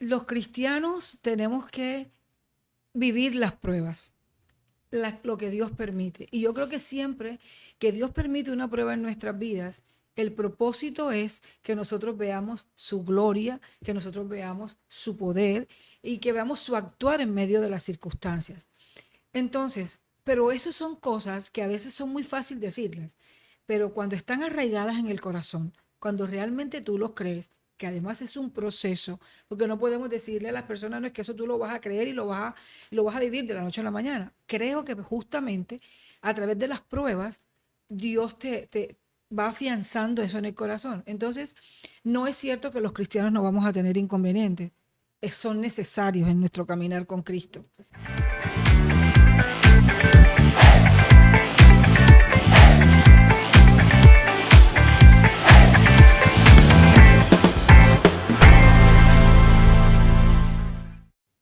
los cristianos tenemos que vivir las pruebas, lo que Dios permite. Y yo creo que siempre que Dios permite una prueba en nuestras vidas, el propósito es que nosotros veamos su gloria, que nosotros veamos su poder y que veamos su actuar en medio de las circunstancias. Entonces, pero esas son cosas que a veces son muy fácil decirlas, pero cuando están arraigadas en el corazón, cuando realmente tú los crees, que además es un proceso, porque no podemos decirle a las personas, no es que eso tú lo vas a creer y lo vas a vivir de la noche a la mañana. Creo que justamente a través de las pruebas, Dios te va afianzando eso en el corazón. Entonces, no es cierto que los cristianos no vamos a tener inconvenientes, son necesarios en nuestro caminar con Cristo.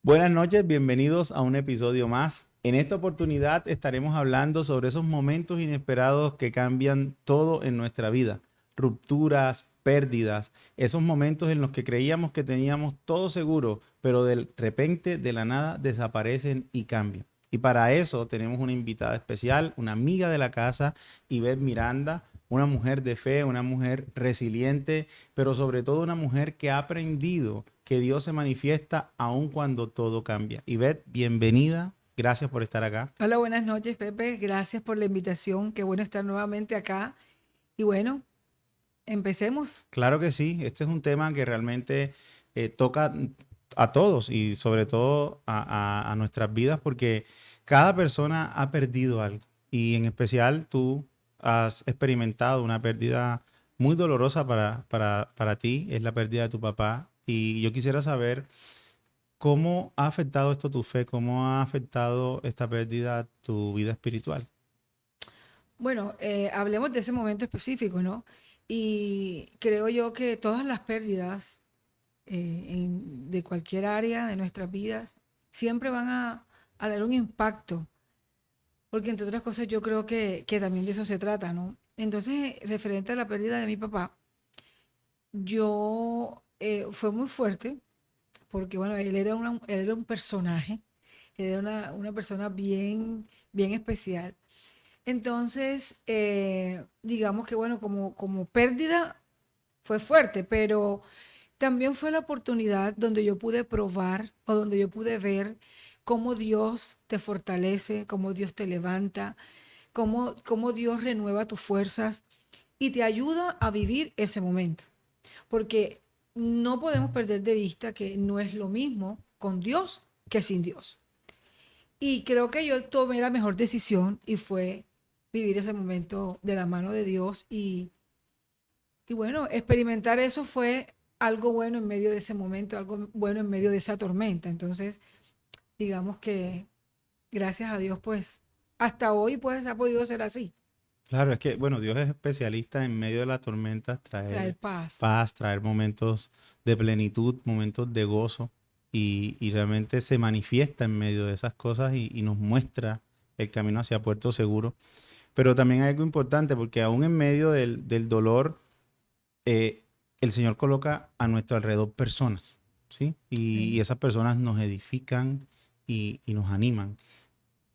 Buenas noches, bienvenidos a un episodio más. En esta oportunidad estaremos hablando sobre esos momentos inesperados que cambian todo en nuestra vida. Rupturas, pérdidas, esos momentos en los que creíamos que teníamos todo seguro, pero de repente, de la nada, desaparecen y cambian. Y para eso tenemos una invitada especial, una amiga de la casa, Ivette Miranda, una mujer de fe, una mujer resiliente, pero sobre todo una mujer que ha aprendido que Dios se manifiesta aun cuando todo cambia. Ivette, bienvenida. Gracias por estar acá. Hola, buenas noches, Pepe. Gracias por la invitación. Qué bueno estar nuevamente acá. Y bueno, empecemos. Claro que sí, este es un tema que realmente toca a todos y sobre todo a nuestras vidas porque cada persona ha perdido algo y en especial tú has experimentado una pérdida muy dolorosa para ti, es la pérdida de tu papá y yo quisiera saber cómo ha afectado esto tu fe, cómo ha afectado esta pérdida tu vida espiritual. Bueno, hablemos de ese momento específico, ¿no? Y creo yo que todas las pérdidas de cualquier área de nuestras vidas siempre van a dar un impacto, porque entre otras cosas yo creo que también de eso se trata, ¿no? Entonces, referente a la pérdida de mi papá, yo fue muy fuerte porque bueno, él era un personaje, él era una persona bien, bien especial. Entonces, digamos que bueno, como pérdida fue fuerte, pero también fue la oportunidad donde yo pude probar o donde yo pude ver cómo Dios te fortalece, cómo Dios te levanta, cómo Dios renueva tus fuerzas y te ayuda a vivir ese momento. Porque no podemos perder de vista que no es lo mismo con Dios que sin Dios. Y creo que yo tomé la mejor decisión y fue vivir ese momento de la mano de Dios y bueno, experimentar eso fue algo bueno en medio de ese momento, algo bueno en medio de esa tormenta. Entonces, digamos que gracias a Dios, pues, hasta hoy, pues, ha podido ser así, Claro, es que, bueno, Dios es especialista en medio de las tormentas, traer traer paz. paz, traer momentos de plenitud, momentos de gozo, y realmente se manifiesta en medio de esas cosas y nos muestra el camino hacia Puerto Seguro. Pero también hay algo importante, porque aún en medio del dolor, eh, el Señor coloca a nuestro alrededor personas, ¿sí? Y Sí. esas personas nos edifican y nos animan.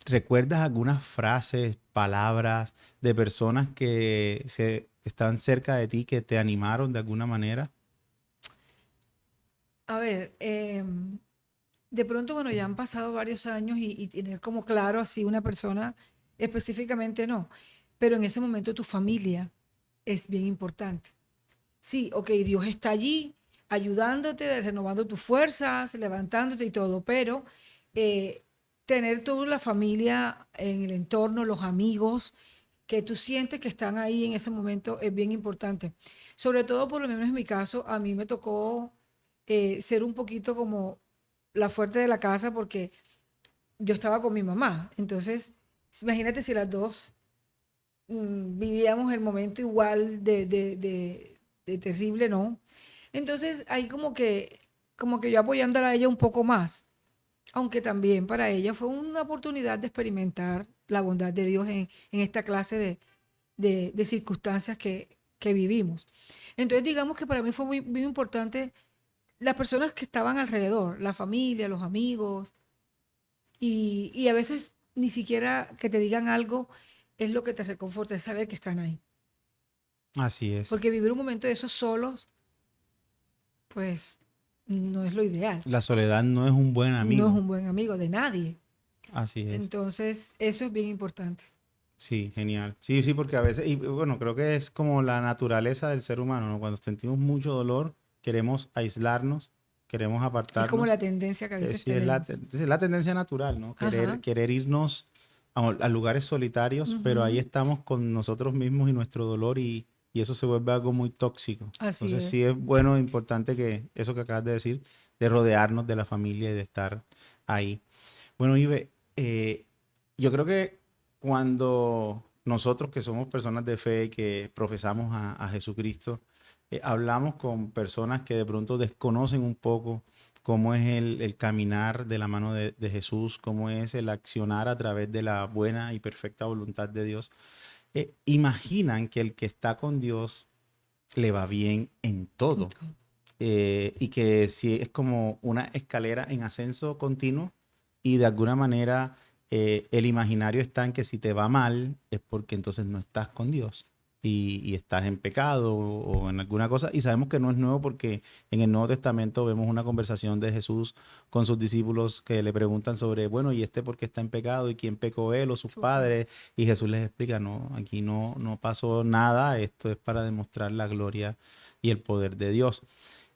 ¿Recuerdas algunas frases, palabras de personas que están cerca de ti que te animaron de alguna manera? A ver, de pronto, bueno, ya han pasado varios años y tener como claro así una persona específicamente no, pero en ese momento tu familia es bien importante. Sí, ok, Dios está allí ayudándote, renovando tus fuerzas, levantándote y todo, pero eh, tener toda la familia en el entorno, los amigos, que tú sientes que están ahí en ese momento es bien importante. Sobre todo, por lo menos en mi caso, a mí me tocó ser un poquito como la fuerte de la casa porque yo estaba con mi mamá. Entonces, imagínate si las dos vivíamos el momento igual de terrible, ¿no? Entonces, ahí como que yo apoyándola a ella un poco más, aunque también para ella fue una oportunidad de experimentar la bondad de Dios en esta clase de circunstancias que vivimos. Entonces, digamos que para mí fue muy, muy importante las personas que estaban alrededor, la familia, los amigos, y a veces ni siquiera que te digan algo es lo que te reconforta, es saber que están ahí. Así es. Porque vivir un momento de esos solos, pues no es lo ideal. La soledad no es un buen No es amigo. un buen amigo de nadie. Así es. Entonces, eso es bien importante. Sí, genial. Sí, sí, porque a veces, y bueno, creo que es como la naturaleza del ser humano, ¿no? Cuando sentimos mucho dolor, queremos aislarnos, queremos Es como la apartarnos. tendencia que a veces Sí, es la, tenemos. es la tendencia natural, ¿no? Ajá. Querer irnos a lugares solitarios, pero ahí Ujú. estamos con nosotros mismos y nuestro dolor y eso se vuelve algo muy tóxico. Así Entonces sí es. es bueno, importante que eso que acabas de decir, de rodearnos de la familia y de estar ahí. Bueno, Ibe, yo creo que cuando nosotros que somos personas de fe y que profesamos a Jesucristo, hablamos con personas que de pronto desconocen un poco cómo es el caminar de la mano de Jesús, cómo es el accionar a través de la buena y perfecta voluntad de Dios, imaginan que el que está con Dios le va bien en todo, Entonces, y que si es como una escalera en ascenso continuo y de alguna manera el imaginario está en que si te va mal es porque entonces no estás con Dios y estás en pecado o en alguna cosa y sabemos que no es nuevo porque en el Nuevo Testamento vemos una conversación de Jesús con sus discípulos que le preguntan sobre, bueno, ¿y este por qué está en pecado? ¿Y quién pecó él o sus su padre. padres? Y Jesús les explica, no, aquí no pasó nada, esto es para demostrar la gloria y el poder de Dios.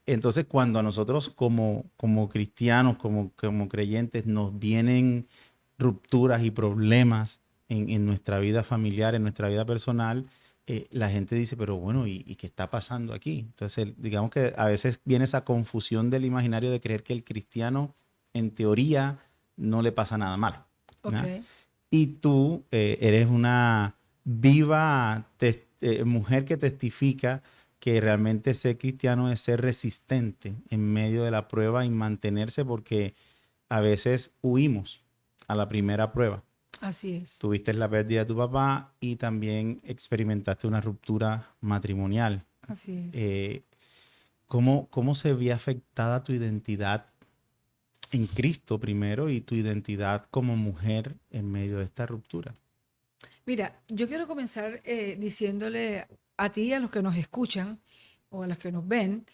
Entonces, cuando a nosotros como cristianos, como creyentes, nos vienen rupturas y problemas en nuestra vida familiar, en nuestra vida personal, la gente dice, pero bueno, ¿y qué está pasando aquí? Entonces, digamos que a veces viene esa confusión del imaginario de creer que el cristiano, en teoría, no le pasa nada malo, Ok. ¿no? Y tú eres una viva mujer que testifica que realmente ser cristiano es ser resistente en medio de la prueba y mantenerse porque a veces huimos a la primera prueba. Así es. Tuviste la pérdida de tu papá y también experimentaste una ruptura matrimonial. Así es. Eh, ¿Cómo se vio afectada tu identidad en Cristo primero y tu identidad como mujer en medio de esta ruptura? Mira, yo quiero comenzar diciéndole a ti y a los que nos escuchan o a los que nos ven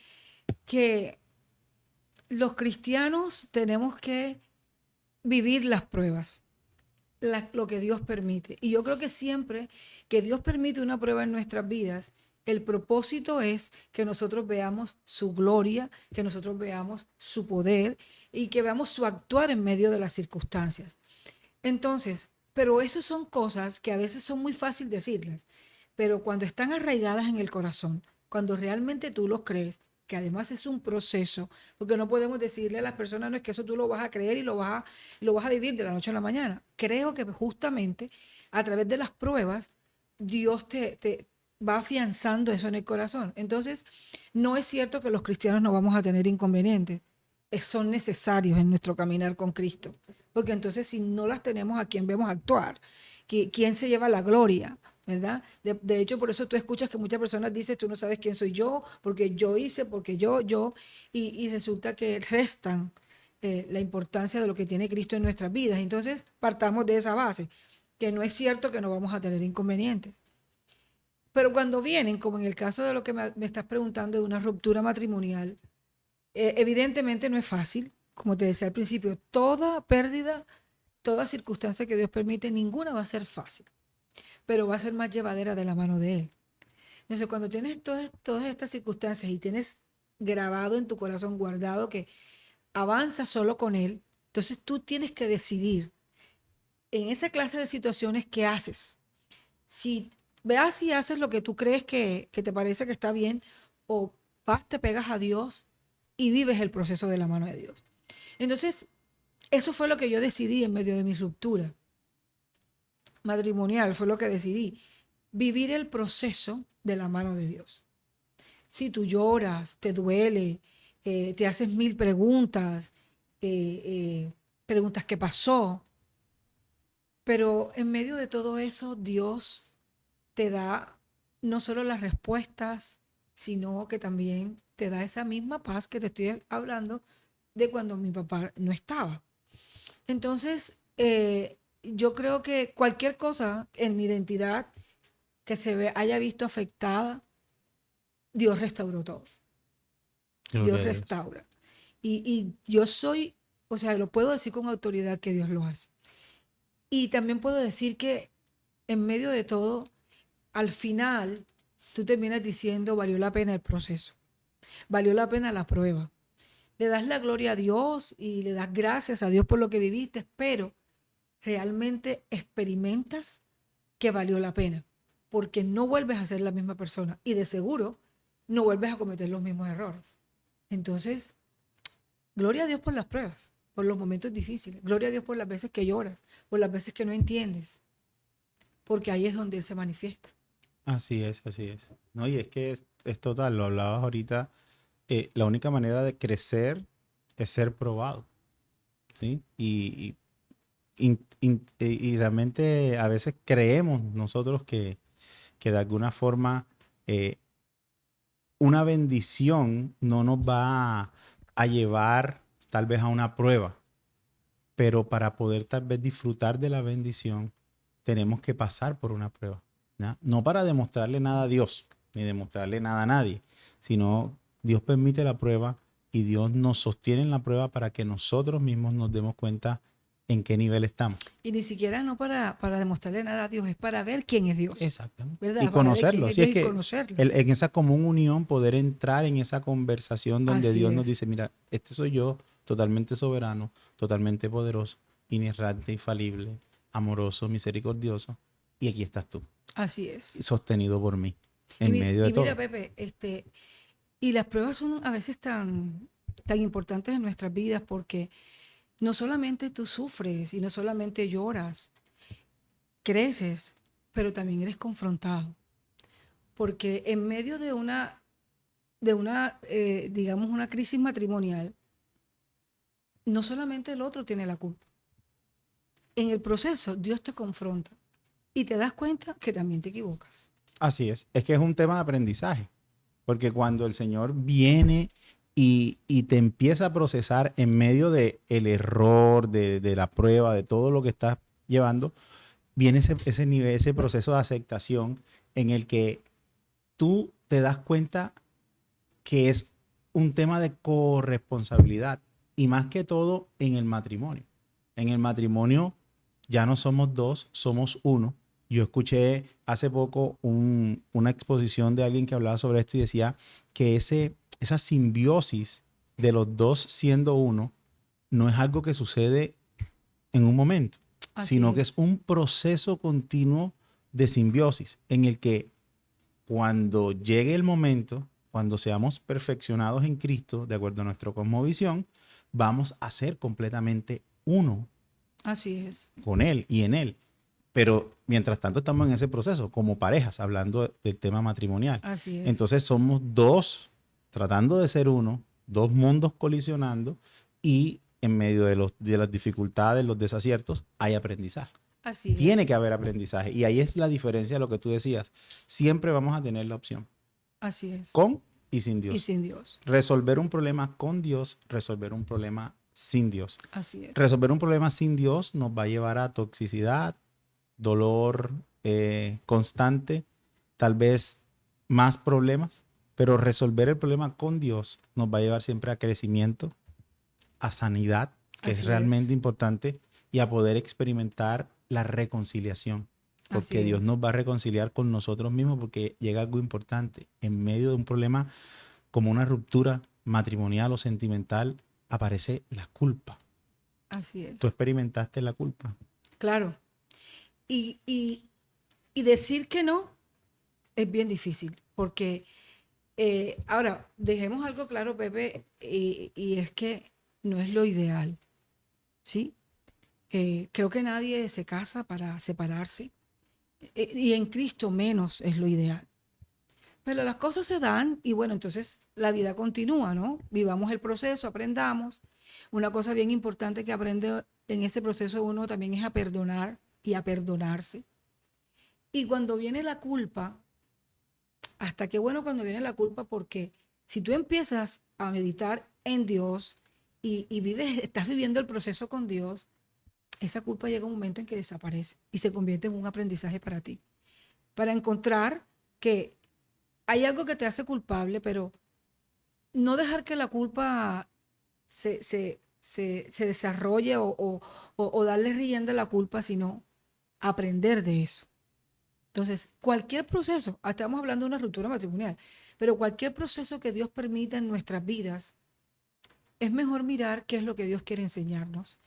que los cristianos tenemos que vivir las pruebas, lo que Dios permite. Y yo creo que siempre que Dios permite una prueba en nuestras vidas, el propósito es que nosotros veamos su gloria, que nosotros veamos su poder y que veamos su actuar en medio de las circunstancias. Entonces, pero eso son cosas que a veces son muy fácil decirlas, pero cuando están arraigadas en el corazón, cuando realmente tú los crees, que además es un proceso, porque no podemos decirle a las personas, no es que eso tú lo vas a creer y lo vas a vivir de la noche a la mañana. Creo que justamente a través de las pruebas, Dios te va afianzando eso en el corazón. Entonces, no es cierto que los cristianos no vamos a tener inconvenientes, son necesarios en nuestro caminar con Cristo. Porque entonces si no las tenemos, ¿a quién vemos actuar? ¿Quién se lleva la gloria? ¿Verdad? De hecho, por eso tú escuchas que muchas personas dicen, tú no sabes quién soy yo, porque yo hice, porque y resulta que restan la importancia de lo que tiene Cristo en nuestras vidas. Entonces, partamos de esa base, que no es cierto que no vamos a tener inconvenientes. Pero cuando vienen, como en el caso de lo que me estás preguntando, de una ruptura matrimonial, evidentemente no es fácil, como te decía al principio, toda pérdida, toda circunstancia que Dios permite, ninguna va a ser fácil, pero va a ser más llevadera de la mano de Él. Entonces, cuando tienes todas estas circunstancias y tienes grabado en tu corazón, guardado que avanzas solo con Él, entonces tú tienes que decidir en esa clase de situaciones qué haces. Si veas y haces lo que tú crees que te parece que está bien, o vas, te pegas a Dios y vives el proceso de la mano de Dios. Entonces, eso fue lo que yo decidí en medio de mi ruptura matrimonial, fue lo que decidí, vivir el proceso de la mano de Dios. Si tú lloras, te duele, te haces mil preguntas, preguntas qué pasó, pero en medio de todo eso Dios te da no solo las respuestas, sino que también te da esa misma paz que te estoy hablando de cuando mi papá no estaba. Entonces, yo creo que cualquier cosa en mi identidad que haya visto afectada, Dios restauró todo. Gloria Dios a Dios. restaura. Y yo soy, o sea, lo puedo decir con autoridad que Dios lo hace. Y también puedo decir que en medio de todo, al final, tú terminas diciendo, valió la pena el proceso, valió la pena la prueba. Le das la gloria a Dios y le das gracias a Dios por lo que viviste, pero realmente experimentas que valió la pena, porque no vuelves a ser la misma persona y de seguro no vuelves a cometer los mismos errores. Entonces, gloria a Dios por las pruebas, por los momentos difíciles, gloria a Dios por las veces que lloras, por las veces que no entiendes, porque ahí es donde Él se manifiesta. Así es, así es. No, y es que es total, lo hablabas ahorita, la única manera de crecer es ser probado, ¿sí? Y realmente a veces creemos nosotros que de alguna forma eh, una bendición no nos va a llevar tal vez a una prueba, pero para poder tal vez disfrutar de la bendición, tenemos que pasar por una prueba, ¿ya? No para demostrarle nada a Dios, ni demostrarle nada a nadie, sino Dios permite la prueba y Dios nos sostiene en la prueba para que nosotros mismos nos demos cuenta en qué nivel estamos. Y ni siquiera no para demostrarle nada a Dios, es para ver quién es Dios, Exactamente. Y ¿verdad? Para ver quién conocerlo. es Si Dios es y que conocerlo. en esa común unión, poder entrar en esa conversación donde Así Dios nos es, dice, mira, este soy yo, totalmente soberano, totalmente poderoso, inerrante, infalible, amoroso, misericordioso, y aquí estás tú, así es. sostenido por mí, en medio de Y mira, todo. Pepe, y las pruebas son a veces tan importantes en nuestras vidas porque no solamente tú sufres y no solamente lloras, creces, pero también eres confrontado. Porque en medio de una, digamos, una crisis matrimonial, no solamente el otro tiene la culpa. En el proceso, Dios te confronta y te das cuenta que también te equivocas. Así es que es un tema de aprendizaje, porque cuando el Señor viene y te empieza a procesar en medio de el error, de la prueba, de todo lo que estás llevando, viene ese nivel, ese proceso de aceptación en el que tú te das cuenta que es un tema de corresponsabilidad y más que todo en el matrimonio. En el matrimonio ya no somos dos, somos uno. Yo escuché hace poco una exposición de alguien que hablaba sobre esto y decía que esa simbiosis de los dos siendo uno no es algo que sucede en un momento, Así sino que es es, un proceso continuo de simbiosis en el que cuando llegue el momento, cuando seamos perfeccionados en Cristo, de acuerdo a nuestra cosmovisión, vamos a ser completamente uno así es, con Él y en Él. Pero mientras tanto estamos en ese proceso, como parejas, hablando del tema matrimonial. así es, Entonces somos dos tratando de ser uno, dos mundos colisionando y en medio de las dificultades, los desaciertos, hay aprendizaje. así es, Tiene que haber aprendizaje. Y ahí es la diferencia de lo que tú decías. Siempre vamos a tener la opción, así es. con y sin Y Dios. sin Dios, Resolver un problema con Dios, resolver un problema sin Dios. así es, Resolver un problema sin Dios nos va a llevar a toxicidad, dolor constante, tal vez más problemas, pero resolver el problema con Dios nos va a llevar siempre a crecimiento, a sanidad, que es así realmente es, importante, y a poder experimentar la reconciliación, así porque Dios es, nos va a reconciliar con nosotros mismos, porque llega algo importante. En medio de un problema como una ruptura matrimonial o sentimental, aparece la culpa. así Tú es. experimentaste la culpa. Claro. Y, y, y decir que no es bien difícil, porque ahora, dejemos algo claro, Pepe, y es que no es lo ideal, ¿sí? Creo que nadie se casa para separarse, y en Cristo menos es lo ideal. Pero las cosas se dan y bueno, entonces la vida continúa, ¿no? Vivamos el proceso, aprendamos. Una cosa bien importante que aprende en ese proceso uno también es a perdonar y a perdonarse. Y cuando viene la culpa, hasta qué bueno cuando viene la culpa, porque si tú empiezas a meditar en Dios y vives, estás viviendo el proceso con Dios, esa culpa llega un momento en que desaparece y se convierte en un aprendizaje para ti. Para encontrar que hay algo que te hace culpable, pero no dejar que la culpa se desarrolle o darle rienda a la culpa, sino aprender de eso. Entonces, cualquier proceso, estamos hablando de una ruptura matrimonial, pero cualquier proceso que Dios permita en nuestras vidas, es mejor mirar qué es lo que Dios quiere enseñarnos,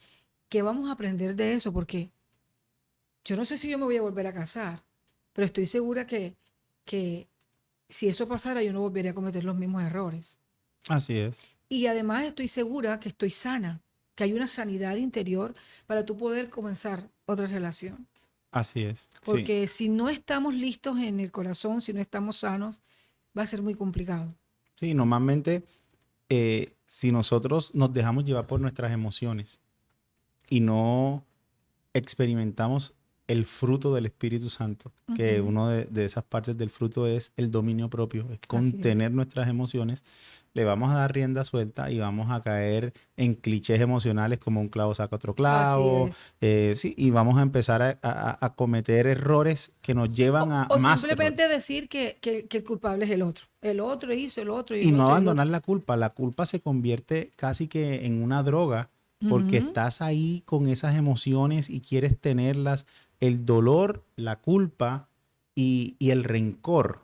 qué vamos a aprender de eso, porque yo no sé si yo me voy a volver a casar, pero estoy segura que si eso pasara, yo no volvería a cometer los mismos errores. Así es. Y además estoy segura que estoy sana, que hay una sanidad interior para tú poder comenzar otra relación. Así es. Sí. Porque si no estamos listos en el corazón, si no estamos sanos, va a ser muy complicado. Sí, normalmente si nosotros nos dejamos llevar por nuestras emociones y no experimentamos el fruto del Espíritu Santo, que Ujú. uno de esas partes del fruto es el dominio propio, es Así es. contener nuestras emociones, le vamos a dar rienda suelta y vamos a caer en clichés emocionales como un clavo saca otro Así clavo, es. sí, y vamos a empezar a cometer errores que nos llevan a O más simplemente errores. decir decir que el culpable es el otro. El otro hizo, el otro y Y el no otro y el otro. abandonar la culpa. La culpa se convierte casi que en una droga porque Ujú. estás ahí con esas emociones y quieres tenerlas. El dolor, la culpa y el rencor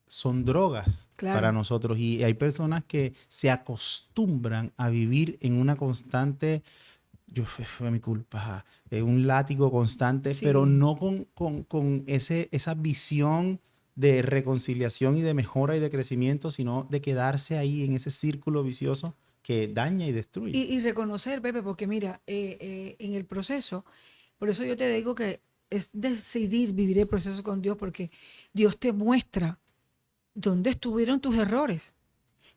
son drogas para Claro. nosotros. Y hay personas que se acostumbran a vivir en una constante, fue mi culpa, un látigo constante, pero Sí. no con esa visión de reconciliación y de mejora y de crecimiento, sino de quedarse ahí en ese círculo vicioso que daña y destruye. Y reconocer, Pepe, porque mira, en el proceso, por eso yo te digo que es decidir vivir el proceso con Dios, porque Dios te muestra dónde estuvieron tus errores.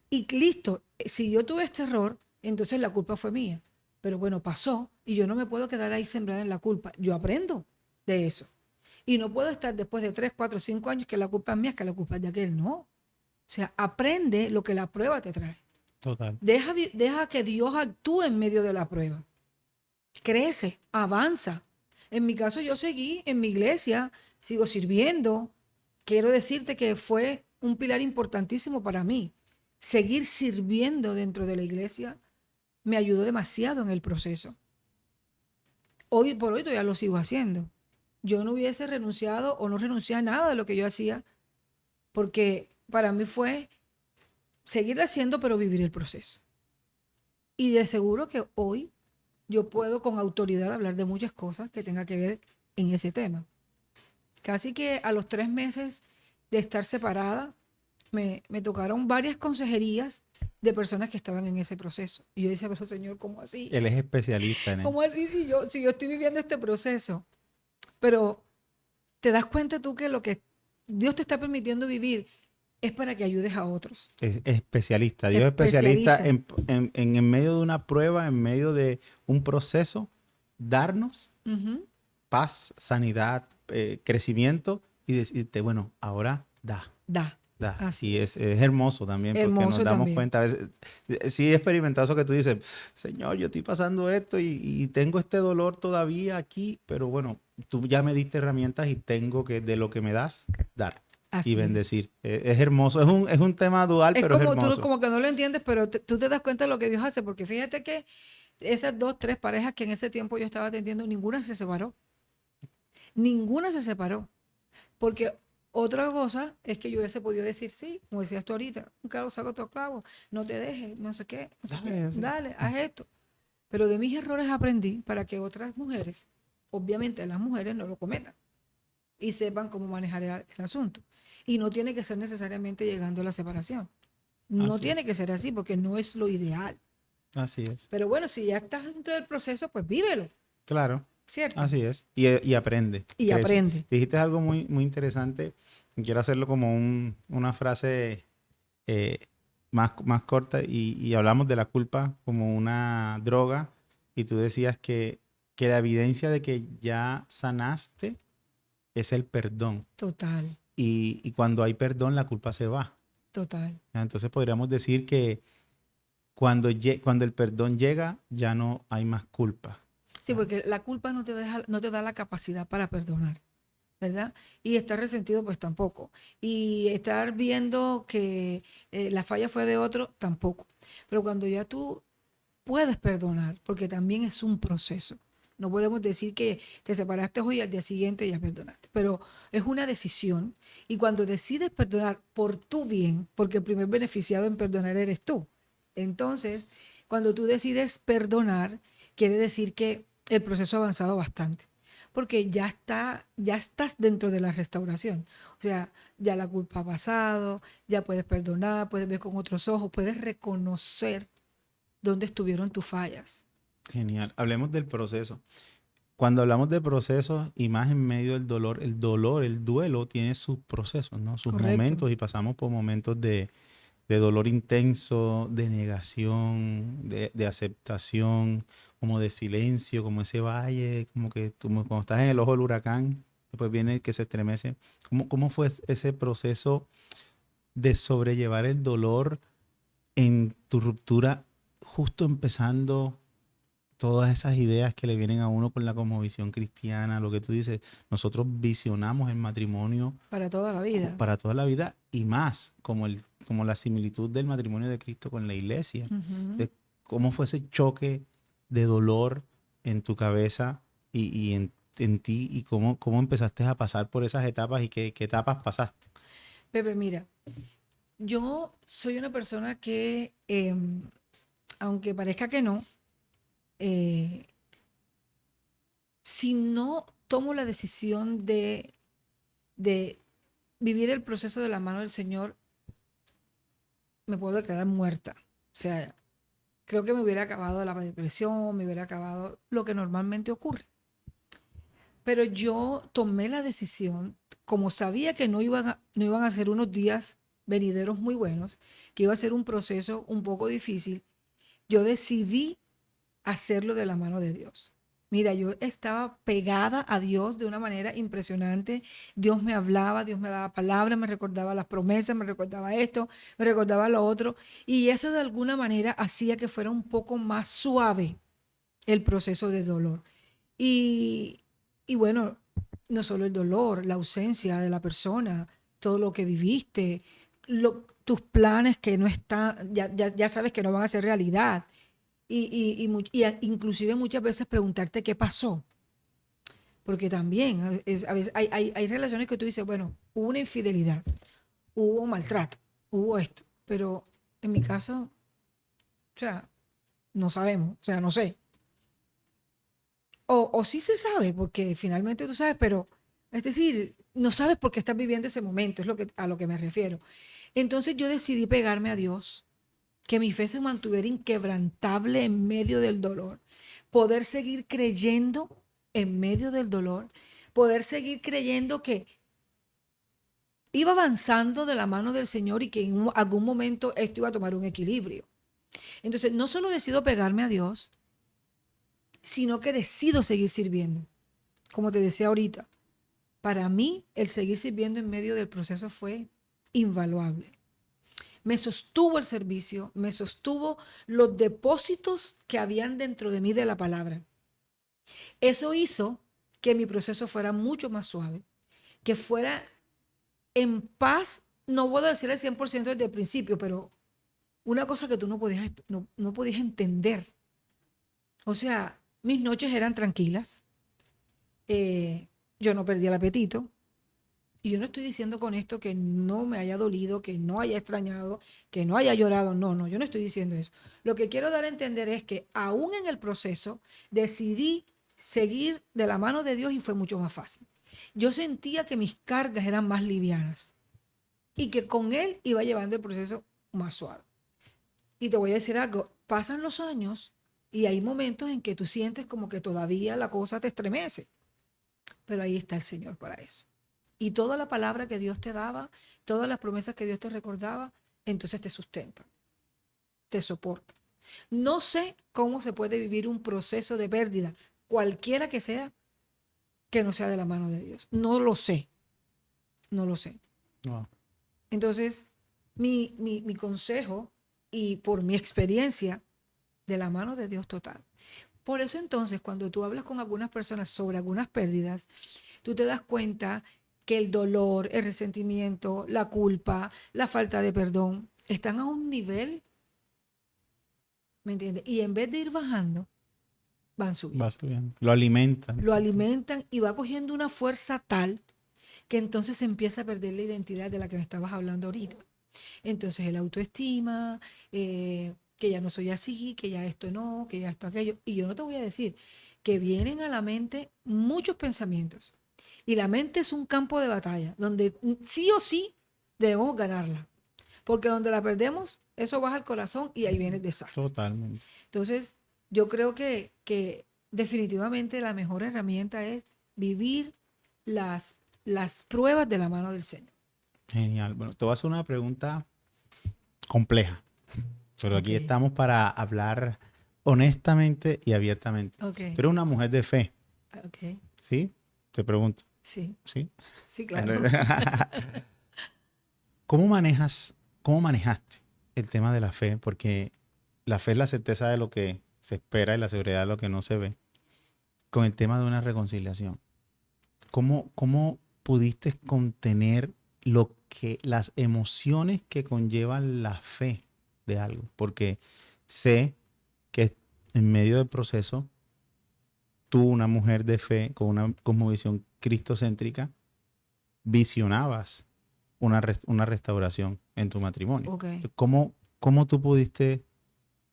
Y listo, si yo tuve este error, entonces la culpa fue mía. Pero bueno, pasó y yo no me puedo quedar ahí sembrada en la culpa. Yo aprendo de eso. Y no puedo estar después de 3, 4, 5 años que la culpa es mía, que la culpa es de aquel. No. O sea, aprende lo que la prueba te trae. Total. Deja que Dios actúe en medio de la prueba. Crece, avanza. En mi caso, yo seguí en mi iglesia, sigo sirviendo. Quiero decirte que fue un pilar importantísimo para mí. Seguir sirviendo dentro de la iglesia me ayudó demasiado en el proceso. Hoy por hoy todavía lo sigo haciendo. Yo no hubiese renunciado o no renuncié a nada de lo que yo hacía, porque para mí fue seguir haciendo, pero vivir el proceso. Y de seguro que hoy yo puedo con autoridad hablar de muchas cosas que tenga que ver en ese tema. Casi que a los 3 meses de estar separada, me tocaron varias consejerías de personas que estaban en ese proceso. Y yo decía, pero Señor, ¿cómo así? Él es especialista en ¿Cómo eso. así si yo estoy viviendo este proceso? Pero te das cuenta tú que lo que Dios te está permitiendo vivir es para que ayudes a otros. Es especialista. Dios es especialista Especialista. en medio de una prueba, en medio de un proceso, darnos Ujú. paz, sanidad, crecimiento y decirte, bueno, ahora da. Da. Da. Así Y es. es hermoso también porque nos Hermoso damos también. cuenta a veces, sí he experimentado eso que tú dices, Señor, yo estoy pasando esto y tengo este dolor todavía aquí, pero bueno, tú ya me diste herramientas y tengo que de lo que me das, dar y Así es. bendecir. Es hermoso, es un tema dual, Es pero es como tú hermoso. como que no lo entiendes, pero tú te das cuenta de lo que Dios hace, porque fíjate que esas 2, 3 parejas que en ese tiempo yo estaba atendiendo, ninguna se separó. Ninguna se separó. Porque otra cosa es que yo hubiese podido decir, sí, como decías tú ahorita, un clavo saca otro clavo, no te dejes, no sé qué, Dale, así. dale, haz esto. Pero de mis errores aprendí para que otras mujeres, obviamente las mujeres no lo cometan y sepan cómo manejar el asunto. Y no tiene que ser necesariamente llegando a la separación. No Así tiene es. que ser así porque no es lo ideal. Así es. Pero bueno, si ya estás dentro del proceso, pues vívelo, Claro, ¿cierto? así es. Y aprende, Y crece. aprende. Dijiste algo muy, muy interesante. Y quiero hacerlo como una frase eh, más corta y hablamos de la culpa como una droga y tú decías que la evidencia de que ya sanaste es el perdón. Total. y cuando hay perdón, la culpa se va. Total. Entonces podríamos decir que cuando el perdón llega, ya no hay más culpa. Sí, porque la culpa no te da la capacidad para perdonar, ¿verdad? Y estar resentido, pues tampoco. Y estar viendo que la falla fue de otro, tampoco. Pero cuando ya tú puedes perdonar, porque también es un proceso. No podemos decir que te separaste hoy y al día siguiente ya perdonaste, pero es una decisión. Y cuando decides perdonar por tu bien, porque el primer beneficiado en perdonar eres tú. Entonces, cuando tú decides perdonar, quiere decir que el proceso ha avanzado bastante, porque ya estás dentro de la restauración. O sea, ya la culpa ha pasado, ya puedes perdonar, puedes ver con otros ojos, puedes reconocer dónde estuvieron tus fallas. Genial. Hablemos del proceso. Cuando hablamos de procesos y más en medio del dolor, el duelo tiene sus procesos, ¿no? Sus Correcto. momentos y pasamos por momentos de dolor intenso, de negación, de aceptación, como de silencio, como ese valle, como que cuando estás en el ojo del huracán, después viene que se estremece. ¿Cómo fue ese proceso de sobrellevar el dolor en tu ruptura, justo empezando todas esas ideas que le vienen a uno con la cosmovisión cristiana, lo que tú dices, nosotros visionamos el matrimonio Para toda la vida. para toda la vida y más, como la similitud del matrimonio de Cristo con la iglesia? Ujú. Entonces, ¿cómo fue ese choque de dolor en tu cabeza y en ti y cómo empezaste a pasar por esas etapas y qué etapas pasaste? Pepe, mira, yo soy una persona que, aunque parezca que no, eh, si no tomo la decisión de vivir el proceso de la mano del Señor, me puedo declarar muerta. O sea, creo que me hubiera acabado la depresión, me hubiera acabado lo que normalmente ocurre. Pero yo tomé la decisión, como sabía que no iban a ser unos días venideros muy buenos, que iba a ser un proceso un poco difícil, yo decidí hacerlo de la mano de Dios. Mira, yo estaba pegada a Dios de una manera impresionante. Dios me hablaba, Dios me daba palabras, me recordaba las promesas, me recordaba esto, me recordaba lo otro. Y eso de alguna manera hacía que fuera un poco más suave el proceso de dolor. Y, y bueno, no solo el dolor, la ausencia de la persona, todo lo que viviste, tus planes que no están, ya sabes que no van a ser realidad. Inclusive muchas veces preguntarte qué pasó. Porque también a veces hay relaciones que tú dices, bueno, hubo una infidelidad, hubo maltrato, hubo esto. Pero en mi caso, o sea, no sabemos, o sea, no sé. O sí se sabe, porque finalmente tú sabes, pero es decir, no sabes por qué estás viviendo ese momento, es a lo que me refiero. Entonces yo decidí pegarme a Dios, que mi fe se mantuviera inquebrantable en medio del dolor, poder seguir creyendo en medio del dolor, poder seguir creyendo que iba avanzando de la mano del Señor y que en algún momento esto iba a tomar un equilibrio. Entonces no solo decido pegarme a Dios, sino que decido seguir sirviendo. Como te decía ahorita, para mí el seguir sirviendo en medio del proceso fue invaluable. Me sostuvo el servicio, me sostuvo los depósitos que habían dentro de mí de la palabra. Eso hizo que mi proceso fuera mucho más suave, que fuera en paz, no puedo decir el 100% desde el principio, pero una cosa que tú no podías entender. O sea, mis noches eran tranquilas, yo no perdía el apetito. Y yo no estoy diciendo con esto que no me haya dolido, que no haya extrañado, que no haya llorado. No, no, yo no estoy diciendo eso. Lo que quiero dar a entender es que aún en el proceso decidí seguir de la mano de Dios y fue mucho más fácil. Yo sentía que mis cargas eran más livianas y que con Él iba llevando el proceso más suave. Y te voy a decir algo, pasan los años y hay momentos en que tú sientes como que todavía la cosa te estremece, pero ahí está el Señor para eso. Y toda la palabra que Dios te daba, todas las promesas que Dios te recordaba, entonces te sustenta, te soporta. No sé cómo se puede vivir un proceso de pérdida, cualquiera que sea, que no sea de la mano de Dios. No lo sé, no lo sé. Wow. Entonces, mi consejo, y por mi experiencia, de la mano de Dios total. Por eso entonces, cuando tú hablas con algunas personas sobre algunas pérdidas, tú te das cuenta que el dolor, el resentimiento, la culpa, la falta de perdón, están a un nivel, ¿me entiendes? Y en vez de ir bajando, van subiendo. Va subiendo. Lo alimentan. Lo alimentan y va cogiendo una fuerza tal que entonces se empieza a perder la identidad de la que me estabas hablando ahorita. Entonces el autoestima, que ya no soy así, que ya esto no, que ya esto aquello. Y yo no te voy a decir que vienen a la mente muchos pensamientos. Y la mente es un campo de batalla, donde sí o sí debemos ganarla. Porque donde la perdemos, eso baja al corazón y ahí viene el desastre. Totalmente. Entonces, yo creo que definitivamente la mejor herramienta es vivir las pruebas de la mano del Señor. Genial. Bueno, te voy a hacer una pregunta compleja, pero aquí Ok. estamos para hablar honestamente y abiertamente. Ok, Tú eres una mujer de fe, ok, ¿sí? Te pregunto, sí, ¿sí? sí, claro. Cómo manejaste el tema de la fe? Porque la fe es la certeza de lo que se espera y la seguridad de lo que no se ve. Con el tema de una reconciliación. ¿Cómo pudiste contener las emociones que conllevan la fe de algo? Porque sé que en medio del proceso, tú, una mujer de fe, con una cosmovisión cristocéntrica, visionabas una restauración en tu matrimonio. Ok. Entonces, ¿cómo tú pudiste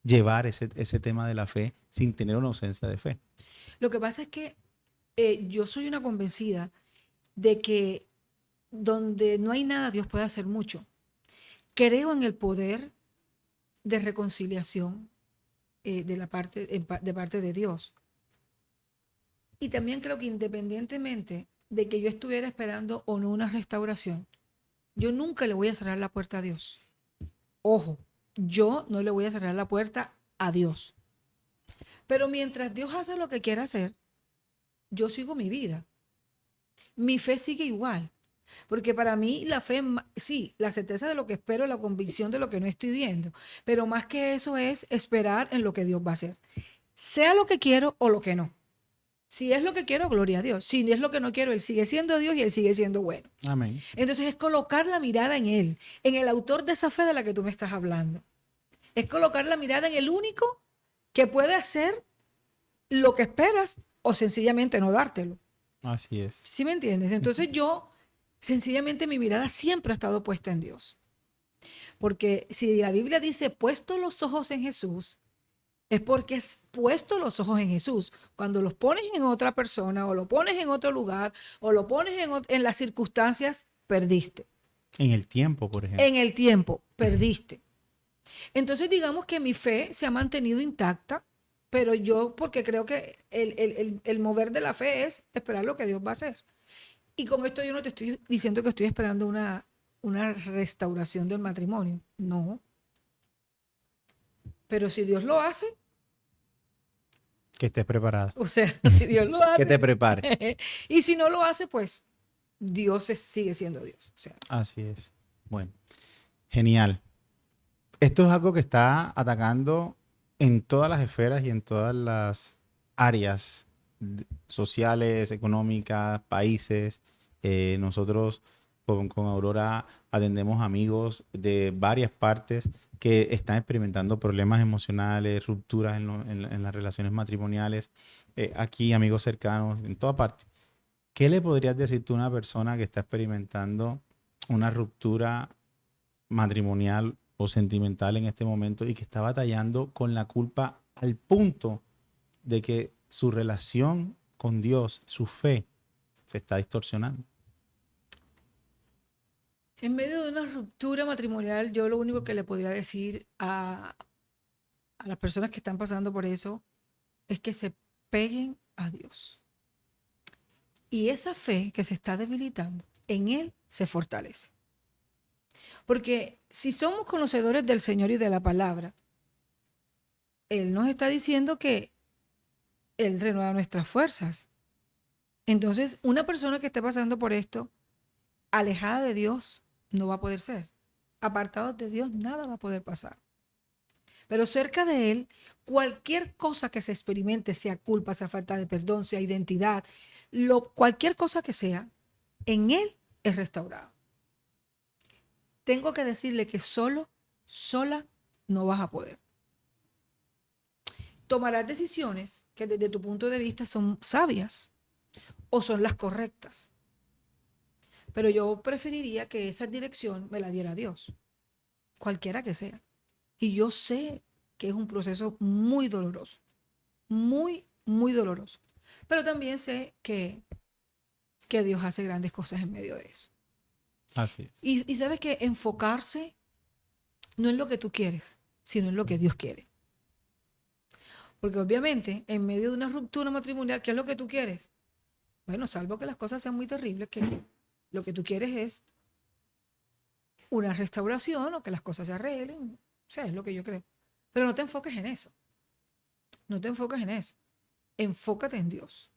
llevar ese tema de la fe sin tener una ausencia de fe? Lo que pasa es que yo soy una convencida de que donde no hay nada, Dios puede hacer mucho. Creo en el poder de reconciliación de parte de Dios. Y también creo que independientemente de que yo estuviera esperando o no una restauración, yo nunca le voy a cerrar la puerta a Dios. Ojo, yo no le voy a cerrar la puerta a Dios. Pero mientras Dios hace lo que quiera hacer, yo sigo mi vida. Mi fe sigue igual. Porque para mí la fe, sí, la certeza de lo que espero, la convicción de lo que no estoy viendo. Pero más que eso es esperar en lo que Dios va a hacer. Sea lo que quiero o lo que no. Si es lo que quiero, gloria a Dios. Si es lo que no quiero, Él sigue siendo Dios y Él sigue siendo bueno. Amén. Entonces es colocar la mirada en Él, en el autor de esa fe de la que tú me estás hablando. Es colocar la mirada en el único que puede hacer lo que esperas o sencillamente no dártelo. Así es. ¿Sí me entiendes? Entonces yo, sencillamente mi mirada siempre ha estado puesta en Dios. Porque si la Biblia dice puesto los ojos en Jesús, es porque es puesto los ojos en Jesús. Cuando los pones en otra persona o lo pones en otro lugar o lo pones en las circunstancias, perdiste. En el tiempo, por ejemplo. En el tiempo, perdiste. Entonces digamos que mi fe se ha mantenido intacta, pero yo porque creo que el mover de la fe es esperar lo que Dios va a hacer. Y con esto yo no te estoy diciendo que estoy esperando una restauración del matrimonio. No. Pero si Dios lo hace, Que estés preparada. o sea, si Dios lo hace. Que te prepare. Y si no lo hace, pues Dios sigue siendo Dios. O sea, Así es. Bueno, genial. Esto es algo que está atacando en todas las esferas y en todas las áreas sociales, económicas, países. Nosotros con Aurora atendemos amigos de varias partes que están experimentando problemas emocionales, rupturas en las relaciones matrimoniales. Aquí, amigos cercanos, en toda parte. ¿Qué le podrías decir tú a una persona que está experimentando una ruptura matrimonial o sentimental en este momento y que está batallando con la culpa al punto de que su relación con Dios, su fe, se está distorsionando? en medio de una ruptura matrimonial, yo lo único que le podría decir a las personas que están pasando por eso es que se peguen a Dios. Y esa fe que se está debilitando, en Él se fortalece. Porque si somos conocedores del Señor y de la palabra, Él nos está diciendo que Él renueva nuestras fuerzas. Entonces, una persona que esté pasando por esto, alejada de Dios, no va a poder ser. Apartados de Dios, nada va a poder pasar. Pero cerca de Él, cualquier cosa que se experimente, sea culpa, sea falta de perdón, sea identidad, cualquier cosa que sea, en Él es restaurado. Tengo que decirle que sola, no vas a poder. Tomarás decisiones que desde tu punto de vista son sabias o son las correctas. Pero yo preferiría que esa dirección me la diera Dios, cualquiera que sea. Y yo sé que es un proceso muy doloroso, muy, muy doloroso. Pero también sé que Dios hace grandes cosas en medio de eso. Así es. Y sabes que enfocarse no es lo que tú quieres, sino en lo que Dios quiere. Porque obviamente, en medio de una ruptura matrimonial, ¿qué es lo que tú quieres? Bueno, salvo que las cosas sean muy terribles, que lo que tú quieres es una restauración o que las cosas se arreglen. O sea, es lo que yo creo. Pero no te enfoques en eso. No te enfoques en eso. Enfócate en Dios.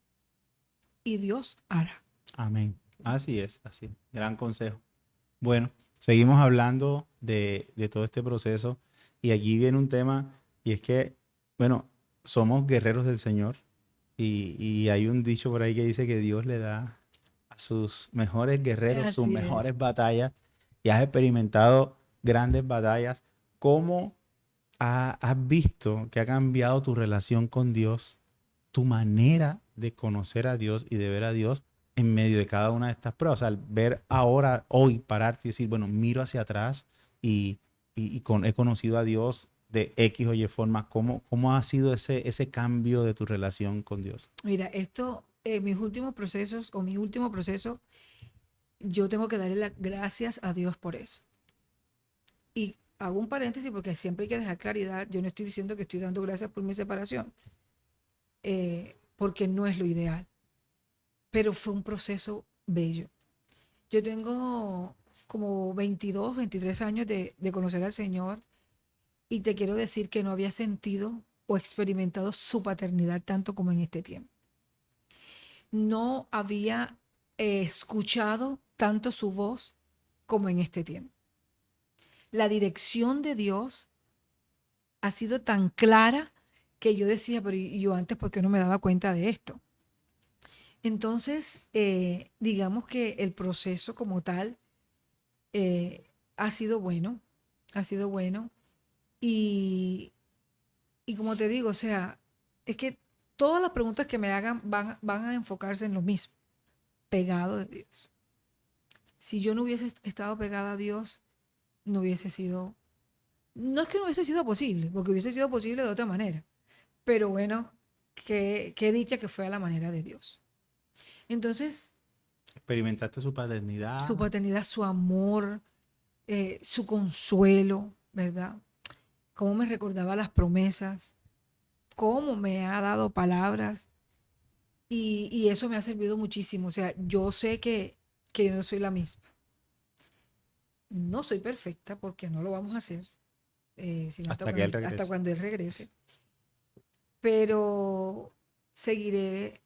Y Dios hará. Amén. Así es, así. Gran consejo. Bueno, seguimos hablando de todo este proceso y aquí viene un tema y es que, bueno, somos guerreros del Señor y hay un dicho por ahí que dice que Dios le da a sus mejores guerreros sus Así es. mejores batallas y has experimentado grandes batallas. ¿Cómo has visto que ha cambiado tu relación con Dios, tu manera de conocer a Dios y de ver a Dios en medio de cada una de estas pruebas? O sea, al ver ahora, hoy, pararte y decir, bueno, miro hacia atrás y he conocido a Dios de X o Y forma. ¿Cómo ha sido ese cambio de tu relación con Dios? Mira, esto, mis últimos procesos o mi último proceso, yo tengo que darle las gracias a Dios por eso. Y hago un paréntesis porque siempre hay que dejar claridad. Yo no estoy diciendo que estoy dando gracias por mi separación, porque no es lo ideal. Pero fue un proceso bello. Yo tengo como 22, 23 años de conocer al Señor y te quiero decir que no había sentido o experimentado su paternidad tanto como en este tiempo. No había escuchado tanto su voz como en este tiempo. La dirección de Dios ha sido tan clara que yo decía, pero ¿y yo antes por qué no me daba cuenta de esto? Entonces, digamos que el proceso como tal ha sido bueno, ha sido bueno. Y, y como te digo, o sea, es que todas las preguntas que me hagan van a enfocarse en lo mismo, pegado de Dios. Si yo no hubiese estado pegada a Dios, no hubiese sido, no es que no hubiese sido posible, porque hubiese sido posible de otra manera, pero bueno, qué dicha que fue a la manera de Dios. Entonces, ¿Experimentaste su paternidad? su paternidad, su amor, su consuelo, ¿verdad? Cómo me recordaba las promesas, cómo me ha dado palabras y eso me ha servido muchísimo. O sea, yo sé que yo no soy la misma. No soy perfecta porque no lo vamos a hacer, sino Hasta que él hasta regrese. cuando Él regrese. Pero seguiré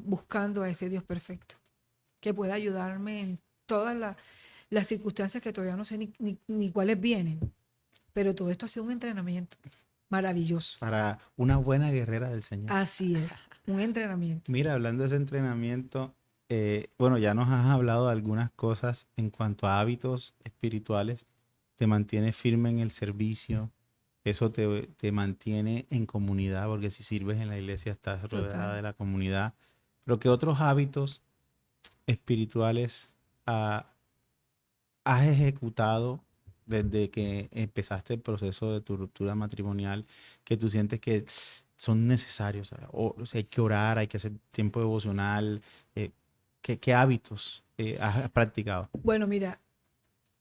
buscando a ese Dios perfecto que pueda ayudarme en todas las circunstancias que todavía no sé ni cuáles vienen. Pero todo esto ha sido un entrenamiento maravilloso. Para una buena guerrera del Señor. Así es, un entrenamiento. Mira, hablando de ese entrenamiento, bueno, ya nos has hablado de algunas cosas en cuanto a hábitos espirituales. Te mantiene firme en el servicio, eso te mantiene en comunidad, porque si sirves en la iglesia estás rodeada Total. de la comunidad. Pero ¿qué otros hábitos espirituales has ejecutado desde que empezaste el proceso de tu ruptura matrimonial que tú sientes que son necesarios? O sea, hay que orar, hay que hacer tiempo devocional. ¿Qué hábitos has practicado? Bueno, mira,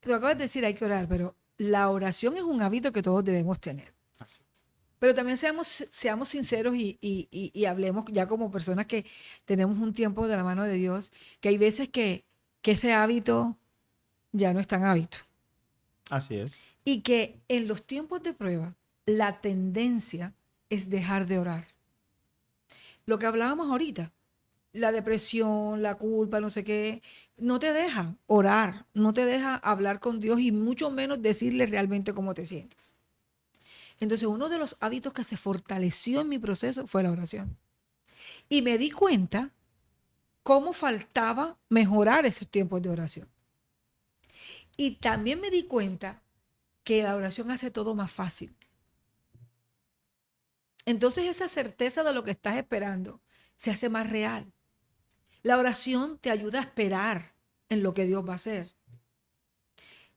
tú acabas de decir hay que orar, pero la oración es un hábito que todos debemos tener. Así es. Pero también seamos sinceros y hablemos ya como personas que tenemos un tiempo de la mano de Dios, que hay veces que ese hábito ya no es tan hábito. Así es. Y que en los tiempos de prueba, la tendencia es dejar de orar. Lo que hablábamos ahorita, la depresión, la culpa, no sé qué, no te deja orar, no te deja hablar con Dios y mucho menos decirle realmente cómo te sientes. Entonces, uno de los hábitos que se fortaleció en mi proceso fue la oración. Y me di cuenta cómo faltaba mejorar esos tiempos de oración. Y también me di cuenta que la oración hace todo más fácil. Entonces esa certeza de lo que estás esperando se hace más real. La oración te ayuda a esperar en lo que Dios va a hacer.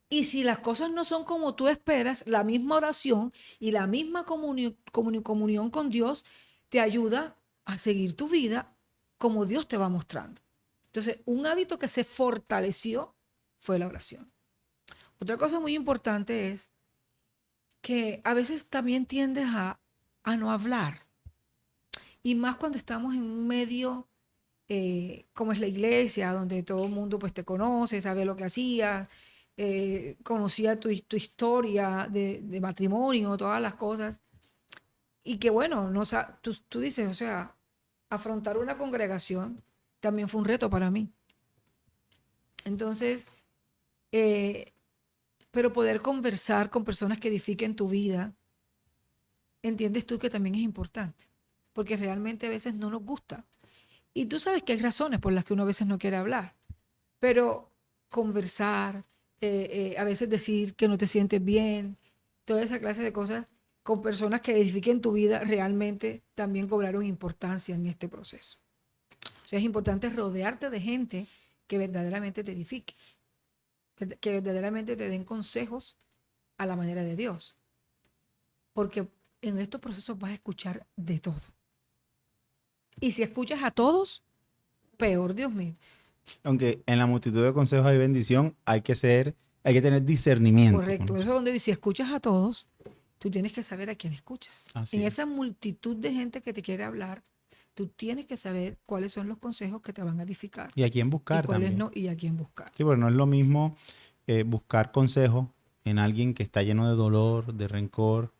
Y si las cosas no son como tú esperas, la misma oración y la misma comunión con Dios te ayuda a seguir tu vida como Dios te va mostrando. Entonces, un hábito que se fortaleció fue la oración. Otra cosa muy importante es que a veces también tiendes a no hablar. Y más cuando estamos en un medio como es la iglesia, donde todo el mundo pues te conoce, sabe lo que hacías, conocía tu historia de matrimonio, todas las cosas. Y que bueno, no, tú dices, o sea, afrontar una congregación también fue un reto para mí. Entonces, eh, pero poder conversar con personas que edifiquen tu vida, entiendes tú que también es importante, porque realmente a veces no nos gusta. Y tú sabes que hay razones por las que uno a veces no quiere hablar, pero conversar, a veces decir que no te sientes bien, toda esa clase de cosas con personas que edifiquen tu vida realmente también cobraron importancia en este proceso. O sea, es importante rodearte de gente que verdaderamente te edifique, que verdaderamente te den consejos a la manera de Dios, porque en estos procesos vas a escuchar de todo. Y si escuchas a todos, peor, Dios mío. Aunque en la multitud de consejos hay bendición, hay que tener discernimiento. Correcto. Eso es donde si escuchas a todos, tú tienes que saber a quién escuchas. Así En es. esa multitud de gente que te quiere hablar, tú tienes que saber cuáles son los consejos que te van a edificar Y a quién y buscar cuáles también. no y a quién buscar. Sí, porque no es lo mismo buscar consejo en alguien que está lleno de dolor, de rencor,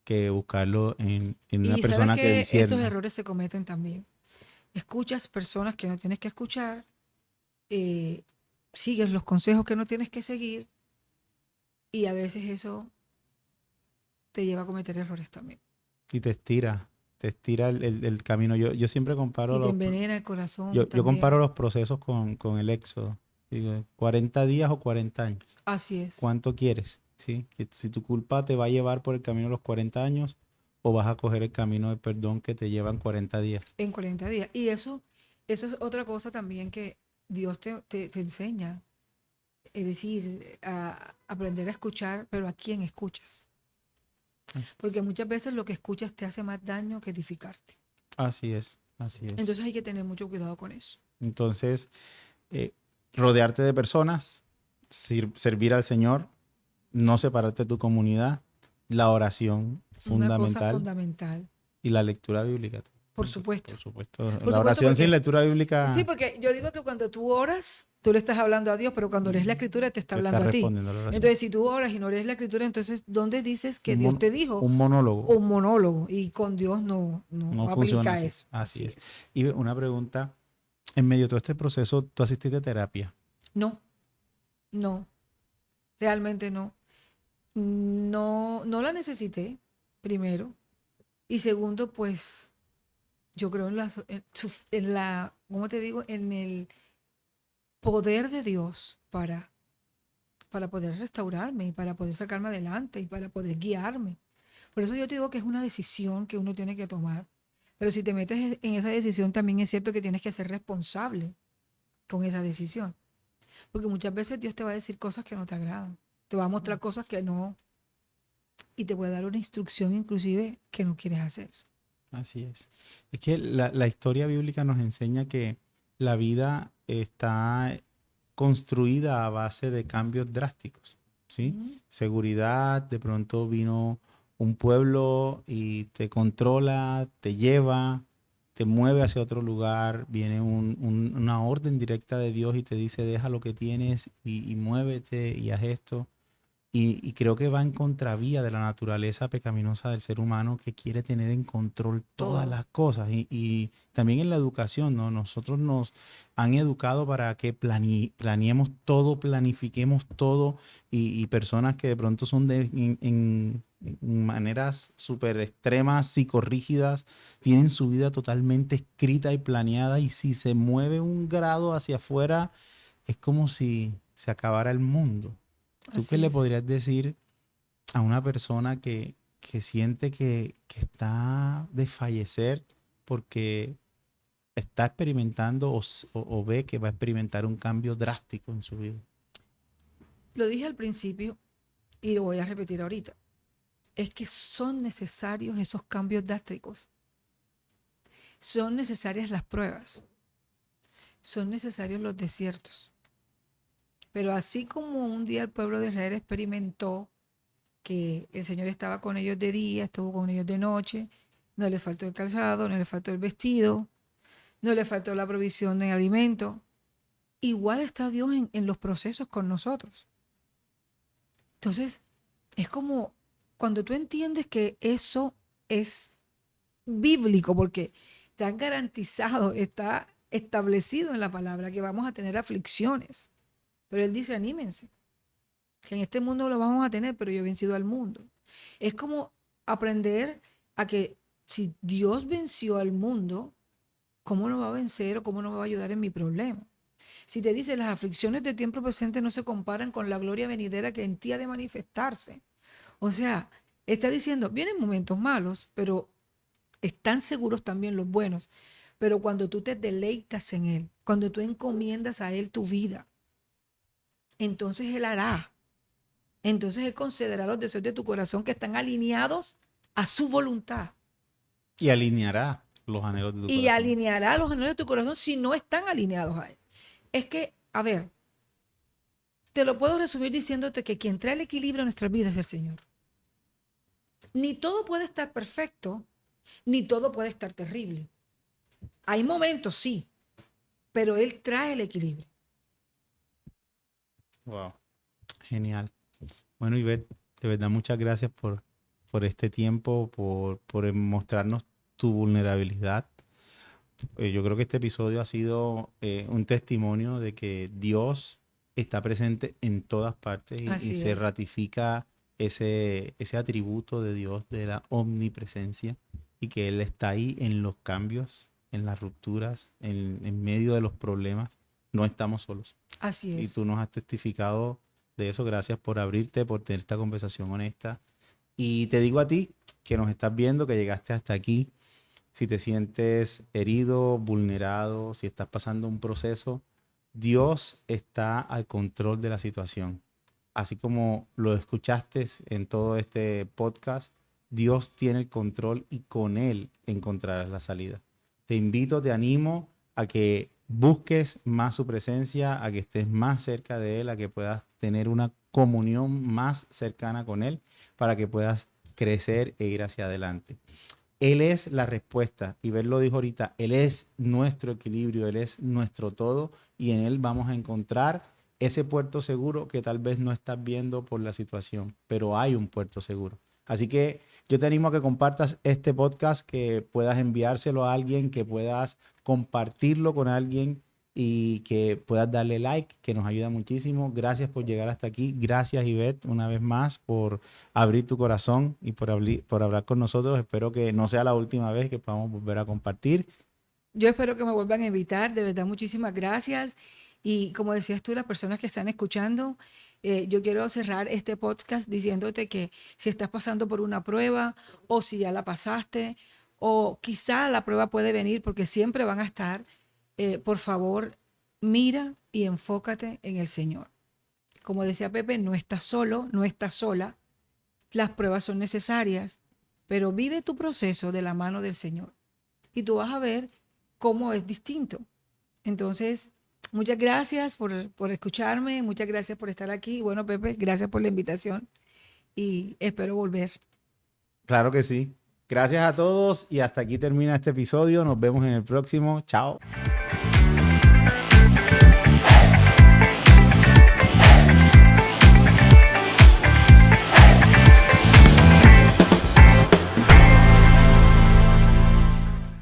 que buscarlo en una Y sabes persona que que esos discierna. errores se cometen también. Escuchas personas que no tienes que escuchar, eh, sigues los consejos que no tienes que seguir y a veces eso te lleva a cometer errores también. Y te estira el camino. Yo siempre comparo Y te envenena el corazón yo comparo también. los procesos con el éxodo. Digo, 40 días o 40 años. Así es. ¿Cuánto quieres? ¿Sí? Que si tu culpa te va a llevar por el camino de los 40 años o vas a coger el camino de perdón que te llevan 40 días. En 40 días. Y eso es otra cosa también que Dios te enseña. Es decir, a aprender a escuchar, pero a quién escuchas. Porque muchas veces lo que escuchas te hace más daño que edificarte. Así es, así es. Entonces hay que tener mucho cuidado con eso. Entonces, eh, rodearte de personas, servir al Señor, no separarte de tu comunidad, la oración Una cosa fundamental fundamental. y la lectura bíblica. Por supuesto. Por supuesto. Por La supuesto, oración sin porque lectura bíblica sí, porque yo digo que cuando tú oras, tú le estás hablando a Dios, pero cuando lees la escritura te está te está hablando a ti. respondiendo la oración. Entonces, si tú oras y no lees la escritura, entonces, ¿dónde dices que Dios te dijo? Un monólogo. Un monólogo. Y con Dios no funciona aplica así. eso. Así es. Y una pregunta, en medio de todo este proceso, ¿tú asististe a terapia? No, no, realmente no. No la necesité, primero. Y segundo, pues yo creo en la, ¿cómo te digo? En el poder de Dios para poder restaurarme y para poder sacarme adelante y para poder guiarme. Por eso yo te digo que es una decisión que uno tiene que tomar. Pero si te metes en esa decisión, también es cierto que tienes que ser responsable con esa decisión. Porque muchas veces Dios te va a decir cosas que no te agradan. Te va a mostrar cosas que no. Y te puede dar una instrucción inclusive que no quieres hacer. Así es. Es que la historia bíblica nos enseña que la vida está construida a base de cambios drásticos, ¿sí? Seguridad, de pronto vino un pueblo y te controla, te lleva, te mueve hacia otro lugar, viene una orden directa de Dios y te dice deja lo que tienes y muévete y haz esto. Y creo que va en contravía de la naturaleza pecaminosa del ser humano que quiere tener en control todas Todo. las cosas. Y también en la educación, ¿no? Nosotros nos han educado para que planeemos todo, planifiquemos todo y personas que de pronto son en maneras súper extremas, psicorrígidas, tienen su vida totalmente escrita y planeada y si se mueve un grado hacia afuera, es como si se acabara el mundo. ¿Tú qué Así le es. podrías decir a una persona que siente que está de fallecer porque está experimentando o ve que va a experimentar un cambio drástico en su vida? Lo dije al principio y lo voy a repetir ahorita. Es que son necesarios esos cambios drásticos. Son necesarias las pruebas. Son necesarios los desiertos. Pero así como un día el pueblo de Israel experimentó que el Señor estaba con ellos de día, estuvo con ellos de noche, no les faltó el calzado, no les faltó el vestido, no les faltó la provisión de alimento, igual está Dios en los procesos con nosotros. Entonces, es como cuando tú entiendes que eso es bíblico, porque está garantizado, está establecido en la palabra que vamos a tener aflicciones. Pero Él dice, anímense, que en este mundo lo vamos a tener, pero yo he vencido al mundo. Es como aprender a que si Dios venció al mundo, ¿cómo no va a vencer o cómo no me va a ayudar en mi problema? Si te dice, las aflicciones del tiempo presente no se comparan con la gloria venidera que en ti ha de manifestarse. O sea, está diciendo, vienen momentos malos, pero están seguros también los buenos. Pero cuando tú te deleitas en Él, cuando tú encomiendas a Él tu vida, entonces Él hará. Entonces Él concederá los deseos de tu corazón que están alineados a su voluntad. Y alineará los anhelos de tu Y corazón. alineará los anhelos de tu corazón si no están alineados a Él. Es que, a ver, te lo puedo resumir diciéndote que quien trae el equilibrio a nuestras vidas es el Señor. Ni todo puede estar perfecto, ni todo puede estar terrible. Hay momentos, sí, pero Él trae el equilibrio. Wow, genial. Bueno, Ivette, de verdad muchas gracias por este tiempo, por mostrarnos tu vulnerabilidad. Yo creo que este episodio ha sido un testimonio de que Dios está presente en todas partes y Así se es. ratifica ese atributo de Dios de la omnipresencia y que Él está ahí en los cambios, en las rupturas, en medio de los problemas. No estamos solos. Así Y tú es. nos has testificado de eso. Gracias por abrirte, por tener esta conversación honesta. Y te digo a ti que nos estás viendo, que llegaste hasta aquí. Si te sientes herido, vulnerado, si estás pasando un proceso, Dios está al control de la situación. Así como lo escuchaste en todo este podcast, Dios tiene el control y con Él encontrarás la salida. Te invito, te animo a que busques más su presencia, a que estés más cerca de Él, a que puedas tener una comunión más cercana con Él para que puedas crecer e ir hacia adelante. Él es la respuesta, y Ver lo dijo ahorita, Él es nuestro equilibrio, Él es nuestro todo, y en Él vamos a encontrar ese puerto seguro que tal vez no estás viendo por la situación, pero hay un puerto seguro. Así que yo te animo a que compartas este podcast, que puedas enviárselo a alguien, que puedas compartirlo con alguien y que puedas darle like, que nos ayuda muchísimo. Gracias por llegar hasta aquí. Gracias, Ivette, una vez más por abrir tu corazón y por hablar con nosotros. Espero que no sea la última vez que podamos volver a compartir. Yo espero que me vuelvan a invitar. De verdad, muchísimas gracias. Y como decías tú, las personas que están escuchando, yo quiero cerrar este podcast diciéndote que si estás pasando por una prueba o si ya la pasaste o quizá la prueba puede venir porque siempre van a estar, por favor, mira y enfócate en el Señor. Como decía Pepe, no estás solo, no estás sola. Las pruebas son necesarias, pero vive tu proceso de la mano del Señor y tú vas a ver cómo es distinto. Entonces, muchas gracias por escucharme, muchas gracias por estar aquí. Bueno, Pepe, gracias por la invitación y espero volver. Claro que sí. Gracias a todos y hasta aquí termina este episodio. Nos vemos en el próximo. Chao.